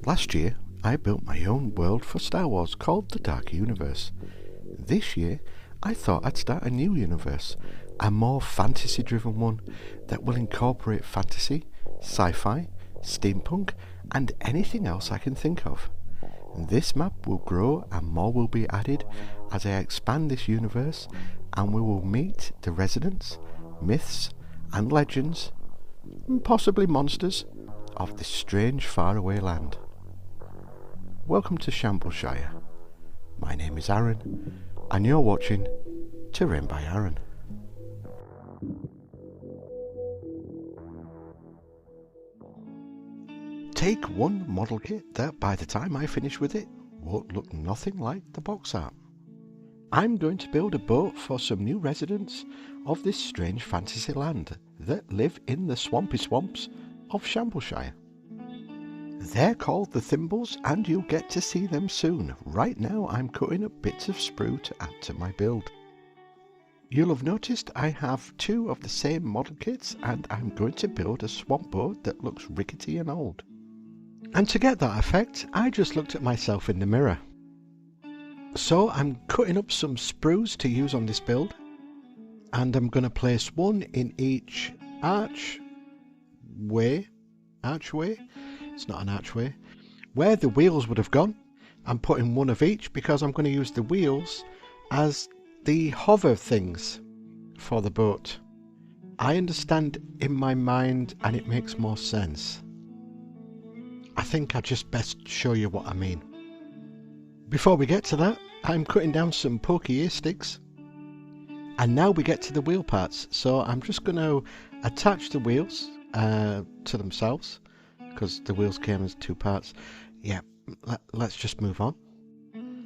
Last year, I built my own world for Star Wars called the Dark Universe. This year, I thought I'd start a new universe, a more fantasy-driven one that will incorporate fantasy, sci-fi, steampunk, and anything else I can think of. This map will grow and more will be added as I expand this universe, and we will meet the residents, myths, and legends, and possibly monsters, of this strange faraway land. Welcome to Shambalshire. My name is Aaron, and you're watching Terrain by Aaron. Take one model kit that by the time I finish with it won't look nothing like the box art. I'm going to build a boat for some new residents of this strange fantasy land that live in the swampy swamps of Shambalshire. They're called the Thimbals, and you'll get to see them soon. Right now I'm cutting up bits of sprue to add to my build. You'll have noticed I have two of the same model kits, and I'm going to build a swamp boat that looks rickety and old. And to get that effect, I just looked at myself in the mirror. So I'm cutting up some sprues to use on this build, and I'm going to place one in each archway. It's not an archway. Where the wheels would have gone, I'm putting one of each because I'm going to use the wheels as the hover things for the boat. I understand in my mind and it makes more sense. I think I just best show you what I mean. Before we get to that, I'm cutting down some pokey ear sticks. And now we get to the wheel parts. So I'm just going to attach the wheels to themselves, because the wheels came as two parts. Yeah, let's just move on.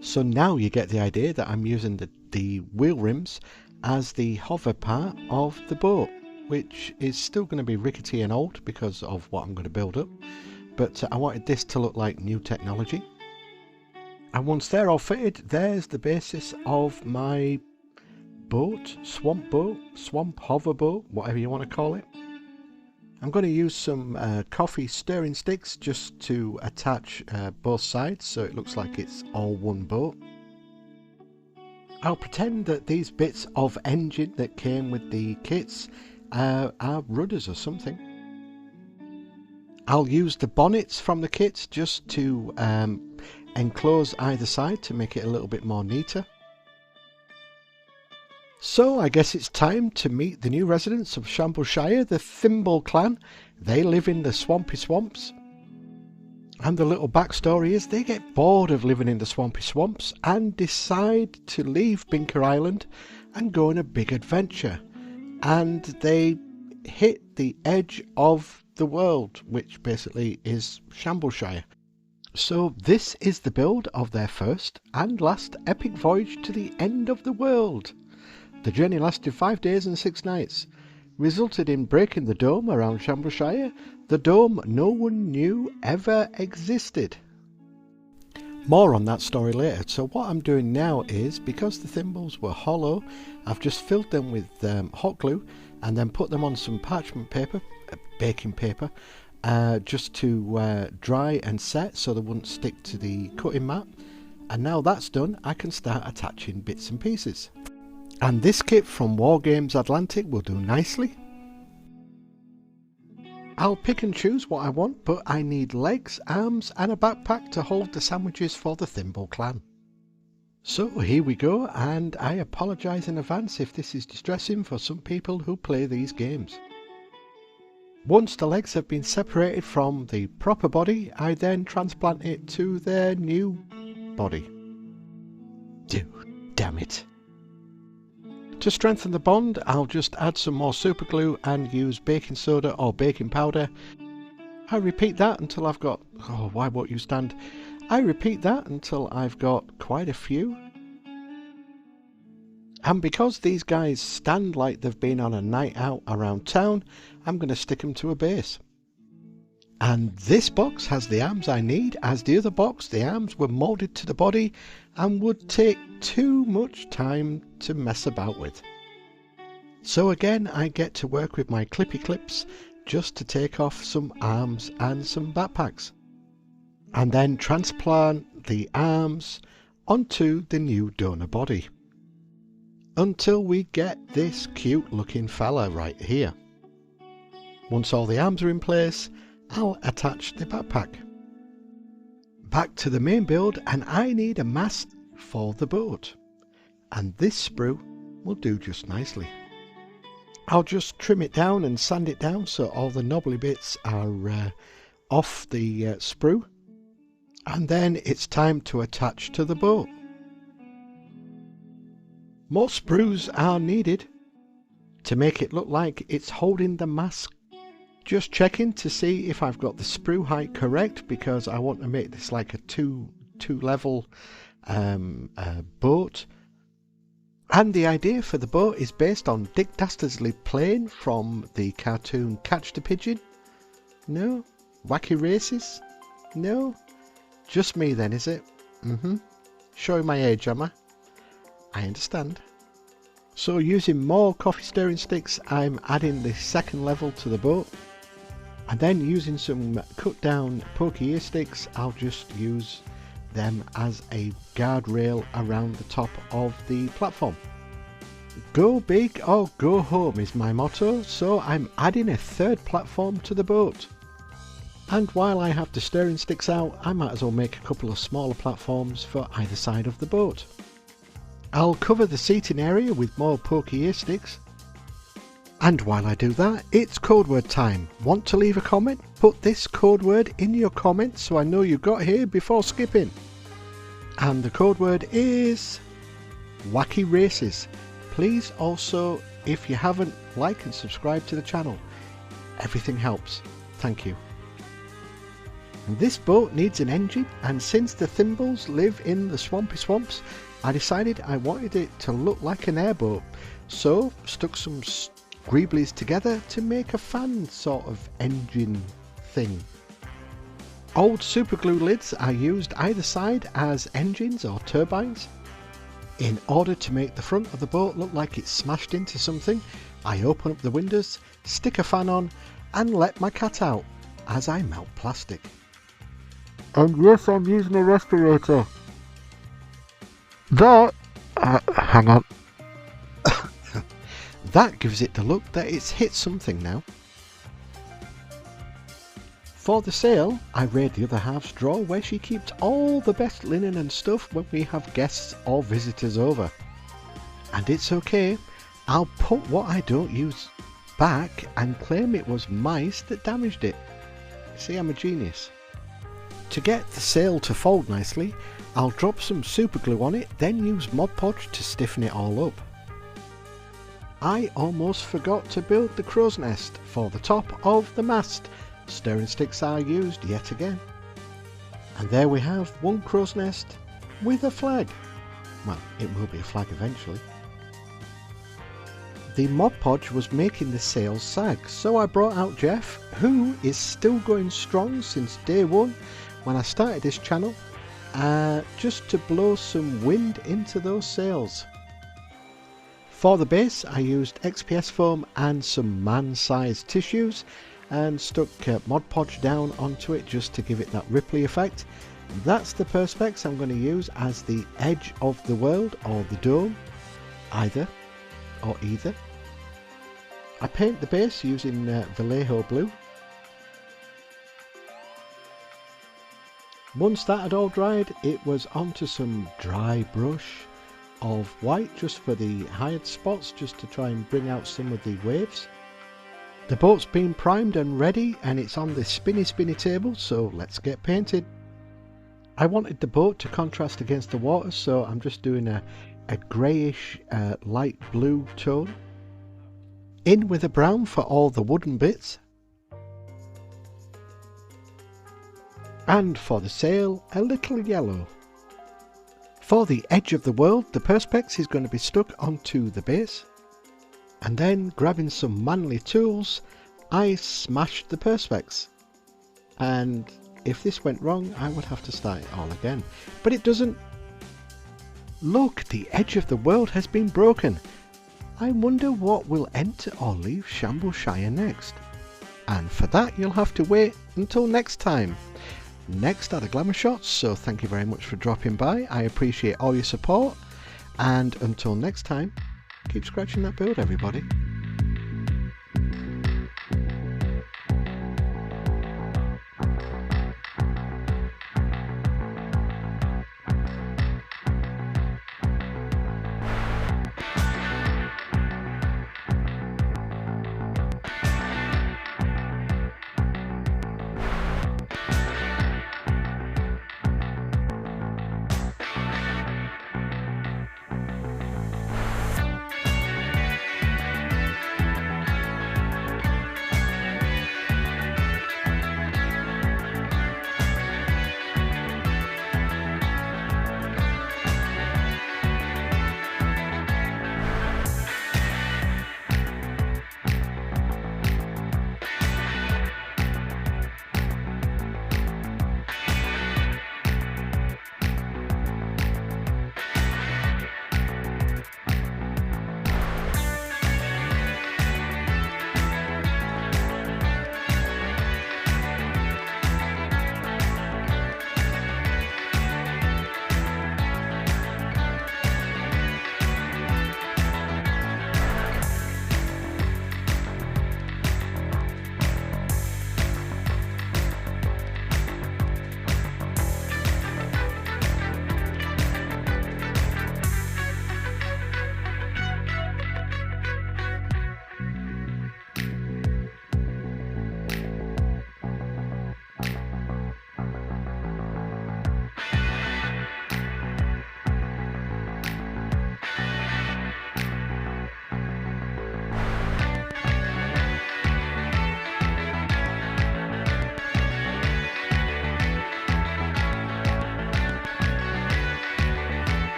So now you get the idea that I'm using the wheel rims as the hover part of the boat, which is still going to be rickety and old because of what I'm going to build up. But I wanted this to look like new technology. And once they're all fitted, there's the basis of my boat, swamp hover boat, whatever you want to call it. I'm going to use some coffee stirring sticks just to attach both sides so it looks like it's all one boat. I'll pretend that these bits of engine that came with the kits are rudders or something. I'll use the bonnets from the kits just to enclose either side to make it a little bit more neater. So I guess it's time to meet the new residents of Shambalshire, the Thimble Clan. They live in the swampy swamps. And the little backstory is they get bored of living in the swampy swamps and decide to leave Binker Island and go on a big adventure. And they hit the edge of the world, which basically is Shambalshire. So this is the build of their first and last epic voyage to the end of the world. The journey lasted 5 days and 6 nights, resulted in breaking the dome around Shambalshire, the dome no one knew ever existed. More on that story later. So what I'm doing now is, because the thimbles were hollow, I've just filled them with hot glue and then put them on some parchment paper, baking paper, just to dry and set so they wouldn't stick to the cutting mat. And now that's done, I can start attaching bits and pieces. And this kit from Wargames Atlantic will do nicely. I'll pick and choose what I want, but I need legs, arms and a backpack to hold the sandwiches for the Thimble Clan. So here we go, and I apologise in advance if this is distressing for some people who play these games. Once the legs have been separated from the proper body, I then transplant it to their new body. Damn it. To strengthen the bond, I'll just add some more super glue and use baking soda or baking powder. I repeat that until I've got... Oh, why won't you stand? I repeat that until I've got quite a few. And because these guys stand like they've been on a night out around town, I'm going to stick them to a base. And this box has the arms I need. As the other box, the arms were moulded to the body and would take too much time to mess about with. So again, I get to work with my clippy clips just to take off some arms and some backpacks. and then transplant the arms onto the new donor body until we get this cute looking fella right here. Once all the arms are in place, I'll attach the backpack. Back to the main build, and I need a mast for the boat, and this sprue will do just nicely. I'll just trim it down and sand it down so all the knobbly bits are off the sprue, and then it's time to attach to the boat. More sprues are needed to make it look like it's holding the mast. Just checking to see if I've got the sprue height correct, because I want to make this like a two level boat. And the idea for the boat is based on Dick Dastardly Plane from the cartoon Catch the Pigeon. No? Wacky Races? No? Just me then, is it? Showing my age, am I? I understand. So using more coffee stirring sticks, I'm adding the second level to the boat. And then using some cut down pokey ear sticks, I'll just use them as a guardrail around the top of the platform. Go big or go home is my motto, so I'm adding a third platform to the boat. And while I have the stirring sticks out, I might as well make a couple of smaller platforms for either side of the boat. I'll cover the seating area with more pokey ear sticks. And while I do that, it's code word time. Want to leave a comment? Put this code word in your comments so I know you got here before skipping. And the code word is Wacky Races. Please also, if you haven't, like and subscribe to the channel. Everything helps. Thank you. This boat needs an engine, and since the Thimbals live in the swampy swamps, I decided I wanted it to look like an airboat. So stuck some greeblies together to make a fan sort of engine thing. Old super glue lids are used either side as engines or turbines. In order to make the front of the boat look like it's smashed into something, I open up the windows, stick a fan on, and let my cat out as I melt plastic. And yes, I'm using a respirator. Hang on. That gives it the look that it's hit something now. For the sail, I raid the other half's drawer where she keeps all the best linen and stuff when we have guests or visitors over. And it's okay, I'll put what I don't use back and claim it was mice that damaged it. See, I'm a genius. To get the sail to fold nicely, I'll drop some super glue on it, then use Mod Podge to stiffen it all up. I almost forgot to build the crow's nest for the top of the mast. Stirring sticks are used yet again. And there we have one crow's nest with a flag. Well, it will be a flag eventually. The Mod Podge was making the sails sag, so I brought out Jeff, who is still going strong since day one when I started this channel, just to blow some wind into those sails. For the base, I used XPS foam and some man-sized tissues and stuck Mod Podge down onto it just to give it that ripply effect. That's the perspex I'm going to use as the edge of the world or the dome, either or either. I paint the base using Vallejo blue. Once that had all dried, it was onto some dry brush of white just for the hired spots, just to try and bring out some of the waves. The boat's been primed and ready, and it's on the spinny table, so let's get painted. I wanted the boat to contrast against the water, so I'm just doing a greyish light blue tone. In with a brown for all the wooden bits. And for the sail, a little yellow. For the edge of the world, the perspex is going to be stuck onto the base. And then, grabbing some manly tools, I smashed the perspex. And if this went wrong, I would have to start it all again. But it doesn't. Look, the edge of the world has been broken. I wonder what will enter or leave Shambalshire next. And for that, you'll have to wait until next time. next at the Glamour Shots. So thank you very much for dropping by. I appreciate all your support, and until next time, keep scratching that build, everybody.